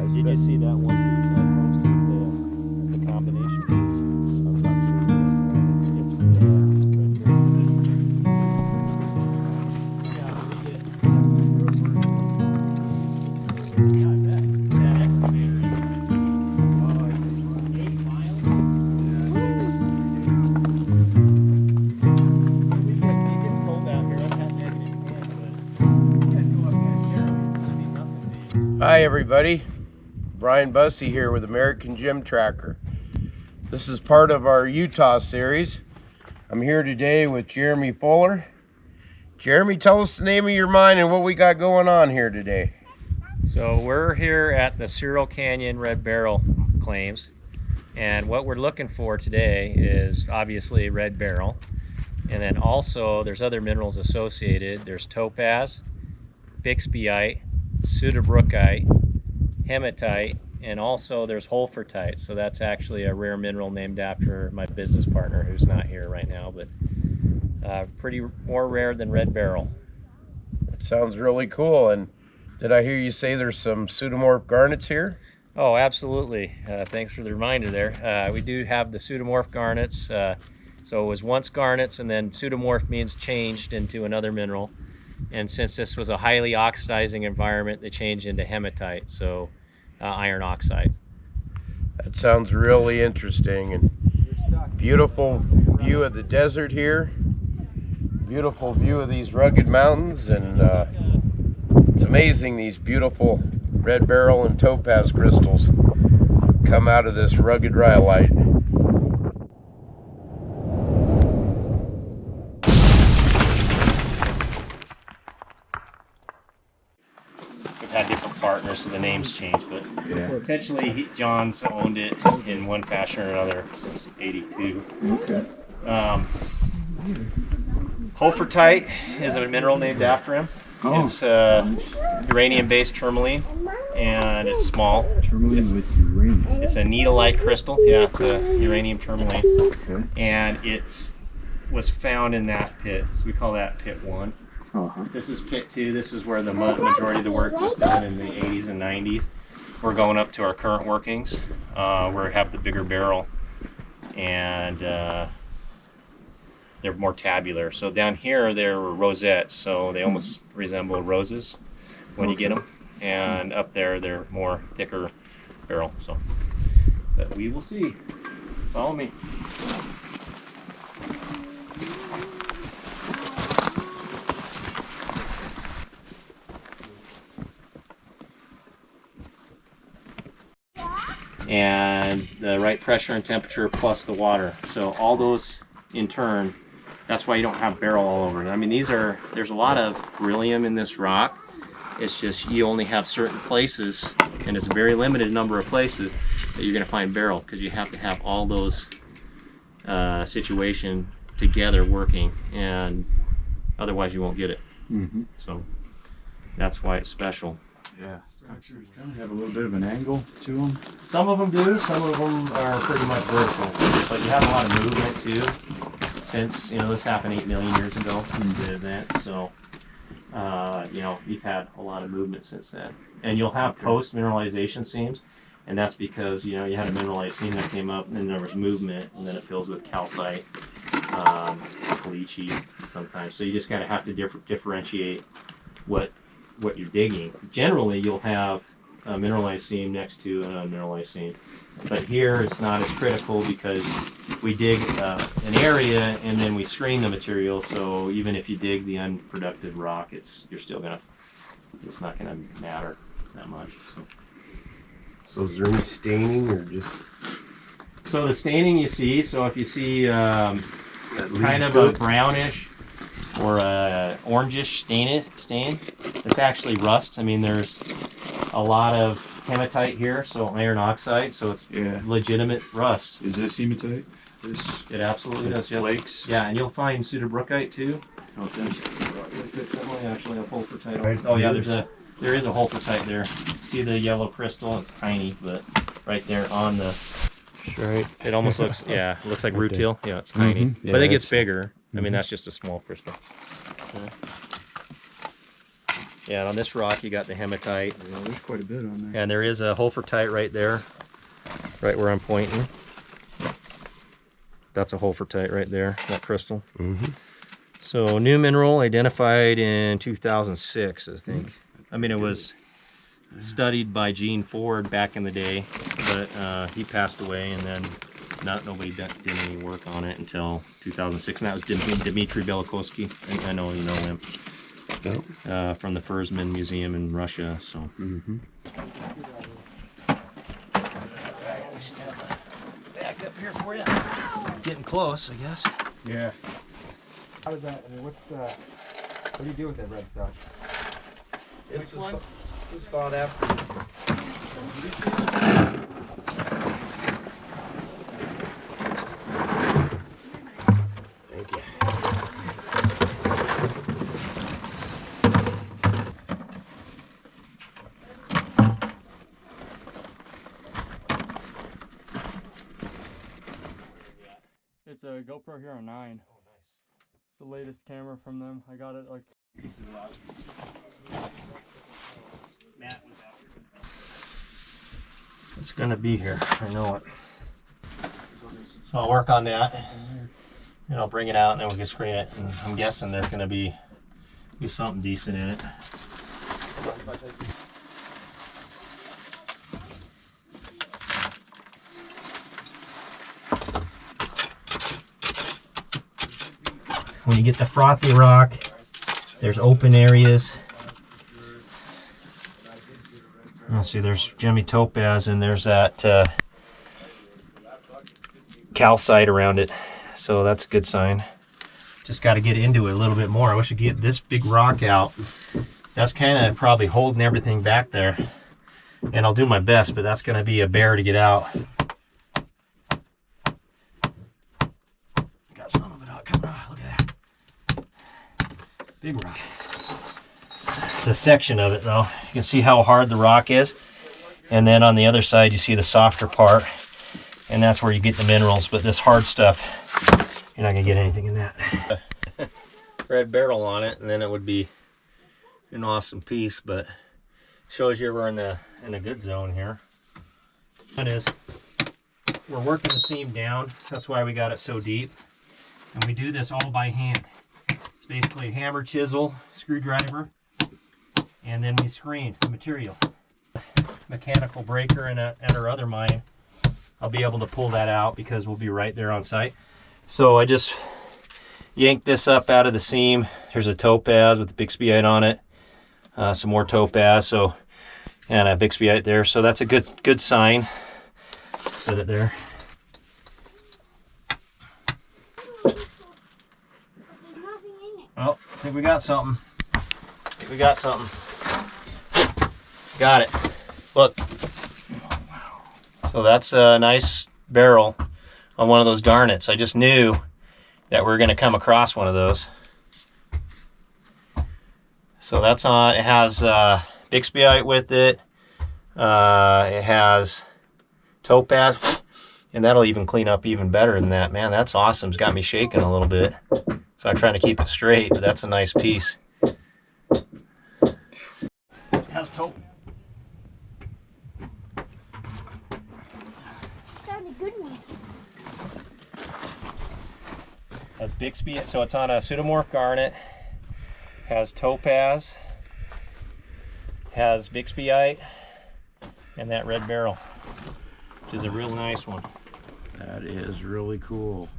Did you see that one piece I posted, the combination piece? I'm not sure. It's right there. Yeah, we get. Yeah, I bet. That excavator. Oh, I see. 8 miles? It gets cold out here. I've had negative 10, but you guys go up there and share them. It'll be nothing to you. Hi everybody, Brian Busse here with AmericanGemTracker. This is part of our Utah series. I'm here today with Jeremy Fuller. Jeremy, tell us the name of your mine and what we got going on here today. So we're here at the Searle Canyon Red Beryl claims, and what we're looking for today is obviously red beryl, and then also there's other minerals associated. There's Topaz, Bixbyite, Pseudobrookite, hematite, and also there's Hofertite. So that's actually a rare mineral named after my business partner who's not here right now, but pretty more rare than red beryl. It sounds really cool. And did I hear you say there's some Pseudomorphed Garnets here? Oh, absolutely. Thanks for the reminder there. We do have the Pseudomorphed Garnets. So it was once garnets, and then pseudomorph means changed into another mineral. And since this was a highly oxidizing environment, they changed into hematite, so iron oxide. That sounds really interesting. And beautiful view of the desert here. Beautiful view of these rugged mountains, and it's amazing these beautiful red beryl and topaz crystals come out of this rugged rhyolite. We've had different partners, so the names changed, but essentially John's owned it in one fashion or another since '82. Okay. Hofertite is a mineral named after him. Oh. It's uranium-based tourmaline, and it's small. Tourmaline with uranium. It's a needle-like crystal. Yeah, it's a uranium tourmaline. Okay. And it was found in that pit. So we call that pit 1. Uh-huh. This is pit 2. This is where the majority of the work was done in the 80s and 90s. We're going up to our current workings, where we have the bigger beryl, and they're more tabular. So down here they're rosettes, so they almost resemble roses when you get them. And up there they're more thicker beryl. So, but we will see. Follow me. And the right pressure and temperature plus the water. So all those in turn, that's why you don't have beryl all over. I mean, there's a lot of beryllium in this rock. It's just you only have certain places, and it's a very limited number of places that you're going to find beryl, because you have to have all those situations together working, and otherwise you won't get it. Mm-hmm. So that's why it's special. Yeah. Structures kind of have a little bit of an angle to them. Some of them do, some of them are pretty much vertical, but you have a lot of movement too, since, this happened 8 million years ago, the event, so, you've had a lot of movement since then. And you'll have post-mineralization seams, and that's because, you had a mineralized seam that came up, and then there was movement, and then it fills with calcite, caliche sometimes, so you just kind of have to differentiate what you're digging. Generally, you'll have a mineralized seam next to an unmineralized seam, but here it's not as critical because we dig an area and then we screen the material. So even if you dig the unproductive rock, it's not gonna matter that much. So is there any staining or just? So the staining you see. So if you see kind of a brownish or a orangish stain, it's actually rust. I mean, there's a lot of hematite here, so iron oxide, so it's legitimate rust. Is this hematite? It absolutely does. Yep. Flakes? Yeah, and you'll find pseudobrookite too. Okay. Actually, a Hofertite. Oh yeah, there is a Hofertite there. See the yellow crystal? It's tiny, but right there on the. Right. It almost looks it looks like rutile. Yeah, it's tiny, Yeah, but it gets bigger. I mean, that's just a small crystal. Yeah, and on this rock you got the hematite. Yeah, there's quite a bit on there. And there is a Hofertite right there, right where I'm pointing. That's a Hofertite right there, that crystal. So new mineral identified in 2006, I think. I mean, it was studied by Gene Ford back in the day, but he passed away, and then nobody did any work on it until 2006. And that was Dmitry Belikovsky. I know you know him. From the Fersman Museum in Russia. So. Back up here for you. Getting close, I guess. Yeah. How does that, I mean, what do you do with that red stuff? It's sought after. Thank you. It's a GoPro Hero 9. Oh, nice. It's the latest camera from them. I got it like... It's gonna be here, I know it. So I'll work on that, and I'll bring it out, and then we can screen it. And I'm guessing there's gonna be something decent in it. When you get the frothy rock, there's open areas. Let's see, there's Gemmy Topaz, and there's that calcite around it. So that's a good sign. Just got to get into it a little bit more. I wish I could get this big rock out. That's kind of probably holding everything back there. And I'll do my best, but that's going to be a bear to get out. Got some of it out. Come on, look at that. Big rock. It's a section of it though. You can see how hard the rock is. And then on the other side you see the softer part. And that's where you get the minerals. But this hard stuff, you're not going to get anything in that. Red Beryl on it, and then it would be an awesome piece. But shows you we're in a good zone here. That is, we're working the seam down. That's why we got it so deep. And we do this all by hand. It's basically a hammer, chisel, screwdriver, and then we screen the material. Mechanical breaker and at our other mine, I'll be able to pull that out because we'll be right there on site. So I just yanked this up out of the seam. There's a topaz with the Bixbyite on it, some more topaz, so, and a Bixbyite there. So that's a good sign. Set it there. Well, I think we got something. Got it. Look. So that's a nice barrel on one of those garnets. I just knew that we were going to come across one of those. So that's on. It has Bixbyite with it. It has topaz, and that'll even clean up even better than that. Man, that's awesome. It's got me shaking a little bit. So I'm trying to keep it straight, but that's a nice piece. It has topaz. That's a good one. Has Bixby, so it's on a Pseudomorphed Garnet. Has topaz. Has Bixbyite, and that Red Beryl, which is a real nice one. That is really cool.